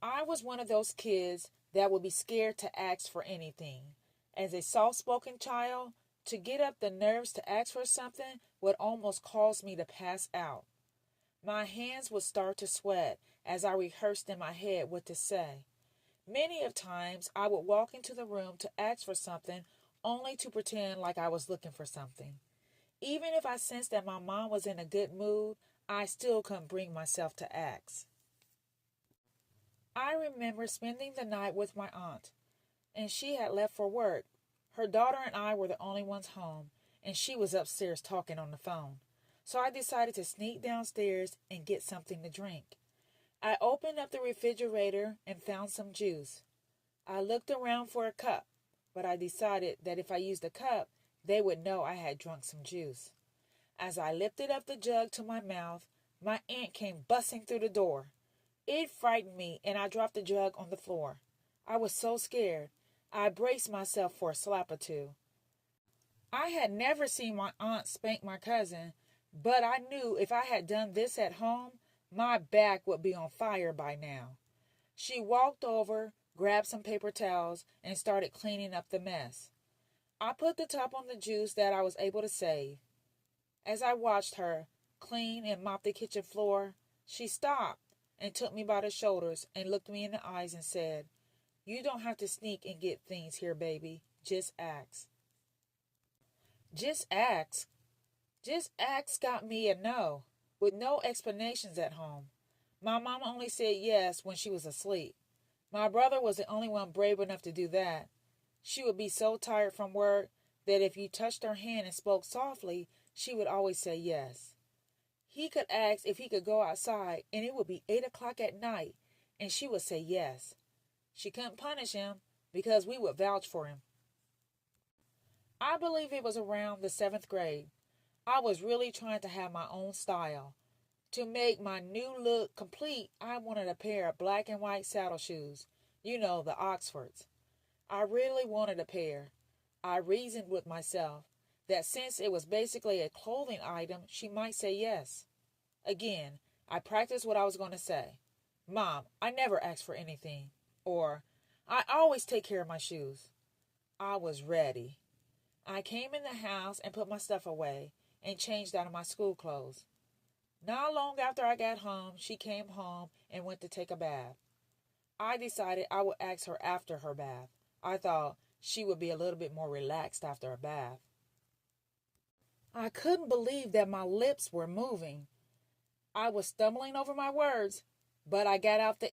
I was one of those kids that would be scared to ask for anything. As a soft spoken child, to get up the nerves to ask for something would almost cause me to pass out. My hands would start to sweat as I rehearsed in my head what to say. Many of times I would walk into the room to ask for something only to pretend like I was looking for something. Even if I sensed that my mom was in a good mood, I still couldn't bring myself to ask. I remember spending the night with my aunt, and she had left for work. Her daughter and I were the only ones home, and she was upstairs talking on the phone. So I decided to sneak downstairs and get something to drink. I opened up the refrigerator and found some juice. I looked around for a cup, but I decided that if I used a cup, they would know I had drunk some juice. As I lifted up the jug to my mouth, my aunt came busting through the door. It frightened me, and I dropped the jug on the floor. I was so scared. I braced myself for a slap or two. I had never seen my aunt spank my cousin, but I knew if I had done this at home, my back would be on fire by now. She walked over, grabbed some paper towels, and started cleaning up the mess. I put the top on the juice that I was able to save. As I watched her clean and mop the kitchen floor, she stopped and took me by the shoulders and looked me in the eyes and said, "You don't have to sneak and get things here, baby. Just ask." Just ask. Just ask got me a no, with no explanations at home. My mom only said yes when she was asleep. My brother was the only one brave enough to do that. She would be so tired from work that if you touched her hand and spoke softly, she would always say yes. He could ask if he could go outside, and it would be 8 o'clock at night, and she would say yes. She couldn't punish him because we would vouch for him. I believe it was around the 7th grade. I was really trying to have my own style. To make my new look complete, I wanted a pair of black and white saddle shoes. You know, the Oxfords. I really wanted a pair. I reasoned with myself that since it was basically a clothing item, she might say yes. Again, I practiced what I was going to say. "Mom, I never ask for anything." Or, "I always take care of my shoes." I was ready. I came in the house and put my stuff away and changed out of my school clothes. Not long after I got home, she came home and went to take a bath. I decided I would ask her after her bath. I thought she would be a little bit more relaxed after a bath. I couldn't believe that my lips were moving. I was stumbling over my words, but I got out the